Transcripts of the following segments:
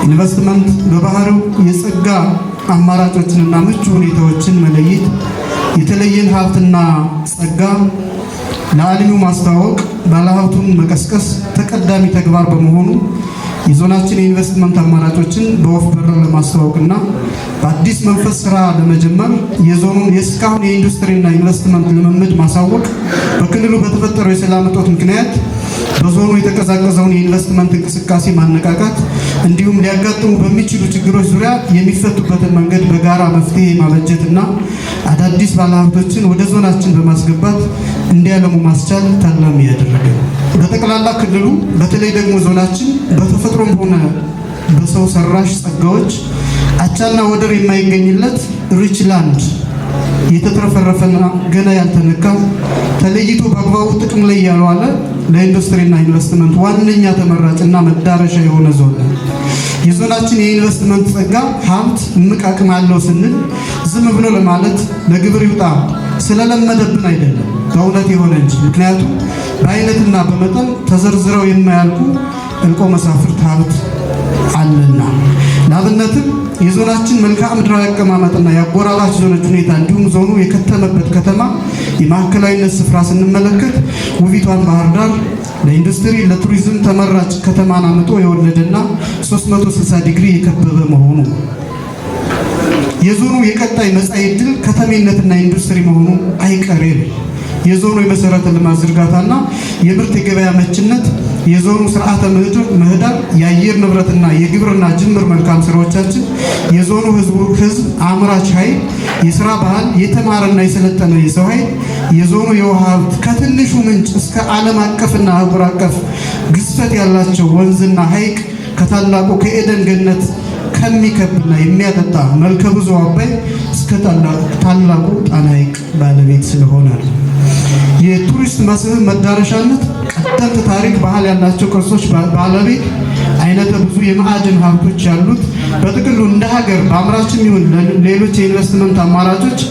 ኢንቨስትመንት በባህሪው የጸጋ አማራጮችንና ምቹ ሁኔታዎችን መለየት፣ የተለየን ሀብትና ጸጋ ለአልሚው ማስተዋወቅ፣ ባለሀብቱን መቀስቀስ ተቀዳሚ ተግባር በመሆኑ የዞናችን የኢንቨስትመንት አማራጮችን በወፍ በረር ለማስተዋወቅና በአዲስ መንፈስ ስራ ለመጀመር የዞኑን የእስካሁን የኢንዱስትሪና ኢንቨስትመንት ልምምድ ማሳወቅ፣ በክልሉ በተፈጠረው የሰላም እጦት ምክንያት በዞኑ የተቀዛቀዘውን የኢንቨስትመንት እንቅስቃሴ ማነቃቃት እንዲሁም ሊያጋጥሙ በሚችሉ ችግሮች ዙሪያ የሚፈቱበትን መንገድ በጋራ መፍትሄ ማበጀትና አዳዲስ ባለሀብቶችን ወደ ዞናችን በማስገባት እንዲያለሙ ማስቻል ታላሚ ያደረገ ነው። በጠቅላላ ክልሉ በተለይ ደግሞ ዞናችን በተፈጥሮም ሆነ በሰው ሰራሽ ጸጋዎች አቻና ወደር የማይገኝለት ሪች ላንድ የተትረፈረፈና ገና ያልተነካ ተለይቶ በአግባቡ ጥቅም ላይ ያልዋለ ለኢንዱስትሪና ኢንቨስትመንት ዋነኛ ተመራጭና መዳረሻ የሆነ ዞን ነው። የዞናችን የኢንቨስትመንት ጸጋ ሀብት እምቅ አቅም አለው ስንል ዝም ብሎ ለማለት ለግብር ይውጣ ስለለመደብን አይደለም፣ በእውነት የሆነ እንጂ። ምክንያቱም በአይነትና በመጠን ተዘርዝረው የማያልቁ እልቆ መሳፍርት ሀብት አለና። ለአብነትም የዞናችን መልክዓ ምድራዊ አቀማመጥና የአጎራባች ዞኖች ሁኔታ እንዲሁም ዞኑ የከተመበት ከተማ የማዕከላዊነት ስፍራ ስንመለከት ውቢቷን ባህር ዳር ለኢንዱስትሪ ለቱሪዝም ተመራጭ ከተማን አምጦ የወለደና 360 ዲግሪ የከበበ መሆኑ፣ የዞኑ የቀጣይ መጻኢ ዕድል ከተሜነትና ኢንዱስትሪ መሆኑ አይቀሬ ነው። የዞኑ የመሰረተ ልማት ዝርጋታና የምርት የገበያ መችነት፣ የዞኑ ስርዓተ ምህዳር፣ የአየር ንብረትና የግብርና ጅምር መልካም ስራዎቻችን፣ የዞኑ ህዝብ አምራች ኃይል፣ የስራ ባህል፣ የተማረና የሰለጠነ የሰው ኃይል፣ የዞኑ የውሃ ሀብት ከትንሹ ምንጭ እስከ ዓለም አቀፍና አህጉር አቀፍ ግዝፈት ያላቸው ወንዝና ሐይቅ ከታላቁ ከኤደን ገነት ከሚከብና የሚያጠጣ መልከ ብዙ አባይ እስከ ታላቁ ጣና ሐይቅ ባለቤት ስለሆነ የቱሪስት መስህብ መዳረሻነት ቀደምት ታሪክ ባህል ያላቸው ቅርሶች ባለቤት አይነተ ብዙ የማዕድን ሀብቶች ያሉት በጥቅሉ እንደ ሀገር በአምራችም ይሁን ሌሎች የኢንቨስትመንት አማራጮች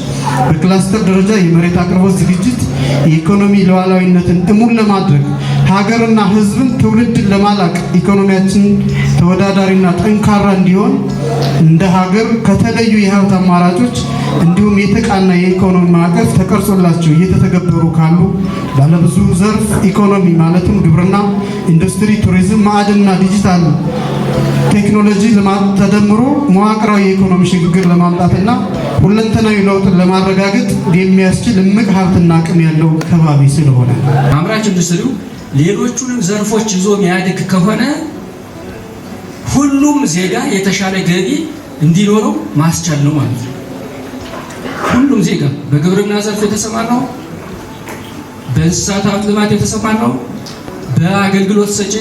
በክላስተር ደረጃ የመሬት አቅርቦት ዝግጅት የኢኮኖሚ ሉዓላዊነትን እሙን ለማድረግ ሀገርና ሕዝብን ትውልድን ለማላቅ ኢኮኖሚያችን ተወዳዳሪና ጠንካራ እንዲሆን እንደ ሀገር ከተለዩ የሀብት አማራጮች እንዲሁም የተቃና የኢኮኖሚ ማዕቀፍ ተቀርጾላቸው እየተተገበሩ ካሉ ባለብዙ ዘርፍ ኢኮኖሚ ማለትም ግብርና፣ ኢንዱስትሪ፣ ቱሪዝም፣ ማዕድንና ዲጂታል ቴክኖሎጂ ተደምሮ መዋቅራዊ የኢኮኖሚ ሽግግር ለማምጣትና ሁለንተናዊ ለውጥን ለማረጋገጥ የሚያስችል እምቅ ሀብትና አቅም ያለው ከባቢ ስለሆነ አምራች ኢንዱስትሪው ሌሎቹንም ዘርፎች ይዞ የሚያድግ ከሆነ ሁሉም ዜጋ የተሻለ ገቢ እንዲኖረው ማስቻል ነው ማለት ነው። ሁሉም ዜጋ በግብርና ዘርፍ የተሰማራው፣ በእንስሳት ሀብት ልማት የተሰማራው፣ በአገልግሎት ሰጪ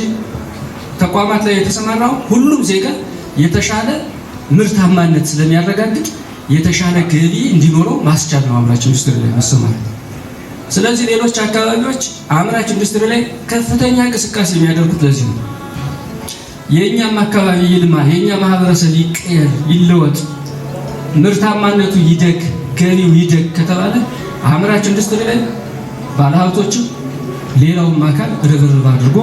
ተቋማት ላይ የተሰማራው ሁሉም ዜጋ የተሻለ ምርታማነት ስለሚያረጋግጥ የተሻለ ገቢ እንዲኖረው ማስቻል ነው አምራች ኢንዱስትሪ ላይ መሰማራት። ስለዚህ ሌሎች አካባቢዎች አምራች ኢንዱስትሪ ላይ ከፍተኛ እንቅስቃሴ የሚያደርጉት ለዚህ ነው። የኛም አካባቢ ይልማ፣ የኛ ማህበረሰብ ይቀየር፣ ይለወጥ፣ ምርታማነቱ ይደግ፣ ገቢው ይደግ ከተባለ አምራች ኢንዱስትሪ ላይ ባለሀብቶችም ሌላውም አካል ርብርብ አድርጎ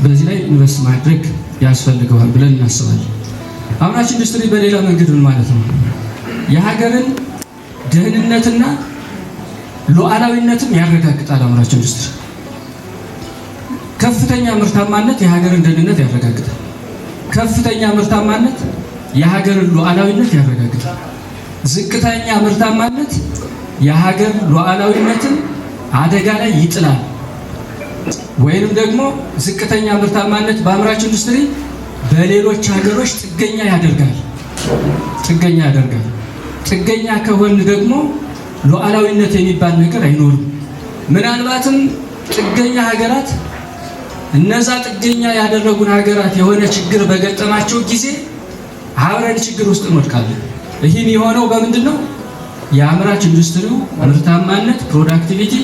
በዚህ ላይ ኢንቨስት ማድረግ ያስፈልገዋል ብለን እናስባለን። አምራች ኢንዱስትሪ በሌላ መንገድ ምን ማለት ነው? የሀገርን ደህንነትና ሉዓላዊነትን ያረጋግጣል። አምራች ኢንዱስትሪ ከፍተኛ ምርታማነት የሀገርን ደህንነት ያረጋግጣል። ከፍተኛ ምርታማነት የሀገርን ሉዓላዊነት ያረጋግጣል። ዝቅተኛ ምርታማነት የሀገር ሉዓላዊነትን አደጋ ላይ ይጥላል። ወይንም ደግሞ ዝቅተኛ ምርታማነት በአምራች ኢንዱስትሪ በሌሎች ሀገሮች ጥገኛ ያደርጋል። ጥገኛ ከሆን ደግሞ ሉዓላዊነት የሚባል ነገር አይኖርም። ምናልባትም ጥገኛ ሀገራት እነዛ ጥገኛ ያደረጉን ሀገራት የሆነ ችግር በገጠማቸው ጊዜ አብረን ችግር ውስጥ እንወድቃለን። ይህም የሆነው በምንድን ነው? የአምራች ኢንዱስትሪው ምርታማነት ፕሮዳክቲቪቲ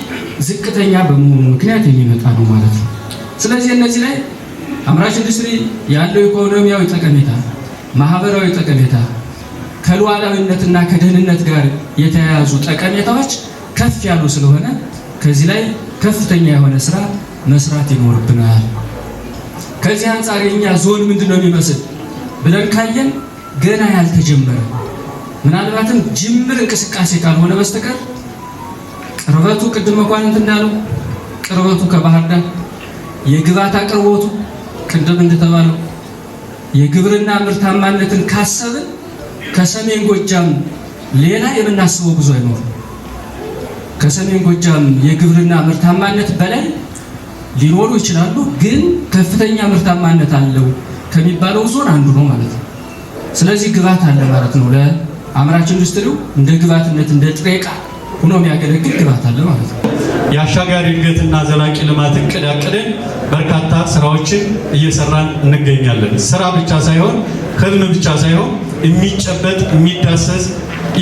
ዝቅተኛ በመሆኑ ምክንያት የሚመጣ ነው ማለት ነው። ስለዚህ እነዚህ ላይ አምራች ኢንዱስትሪ ያለው ኢኮኖሚያዊ ጠቀሜታ፣ ማህበራዊ ጠቀሜታ፣ ከሉዓላዊነትና ከደህንነት ጋር የተያያዙ ጠቀሜታዎች ከፍ ያሉ ስለሆነ ከዚህ ላይ ከፍተኛ የሆነ ስራ መስራት ይኖርብናል። ከዚህ አንጻር የኛ ዞን ምንድነው የሚመስል ብለን ካየን ገና ያልተጀመረ ምናልባትም ጅምር እንቅስቃሴ ካልሆነ በስተቀር ቅርበቱ ቅድም መኳንንት እንዳለው ቅርበቱ ከባህር ዳር የግብዓት አቅርቦቱ ቅድም እንደተባለው የግብርና ምርታማነትን ካሰብን ከሰሜን ጎጃም ሌላ የምናስበው ብዙ አይኖርም። ከሰሜን ጎጃም የግብርና ምርታማነት በላይ ሊኖሩ ይችላሉ፣ ግን ከፍተኛ ምርታማነት አለው ከሚባለው ዞን አንዱ ነው ማለት ነው። ስለዚህ ግብዓት አለ ማለት ነው። ለአምራች ኢንዱስትሪው እንደ ግብዓትነት እንደ ጥሬ ዕቃ ሆኖ የሚያገለግል ግብዓት አለ ማለት ነው። የአሻጋሪ እድገትና ዘላቂ ልማት እቅድ አቅደን በርካታ ስራዎችን እየሰራን እንገኛለን። ስራ ብቻ ሳይሆን ህልም ብቻ ሳይሆን የሚጨበጥ የሚዳሰስ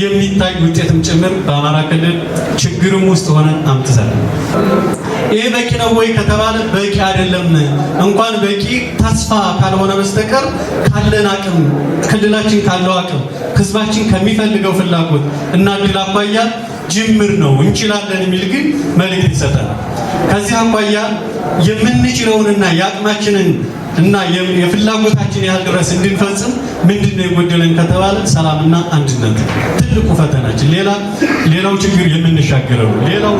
የሚታይ ውጤትም ጭምር በአማራ ክልል ችግርም ውስጥ ሆነን አምጥተናል። ይሄ በቂ ነው ወይ ከተባለ በቂ አይደለም። እንኳን በቂ ተስፋ ካልሆነ በስተቀር ካለን አቅም፣ ክልላችን ካለው አቅም፣ ህዝባችን ከሚፈልገው ፍላጎት እና ድል አኳያ ጅምር ነው እንችላለን የሚል ግን መልእክት ይሰጣል። ከዚህ አኳያ የምንችለውንና የአቅማችንን እና የፍላጎታችን ያህል ድረስ እንድንፈጽም ምንድነው የጎደለን ከተባለ ሰላምና አንድነት ትልቁ ፈተናችን። ሌላው ችግር የምንሻገረው ሌላው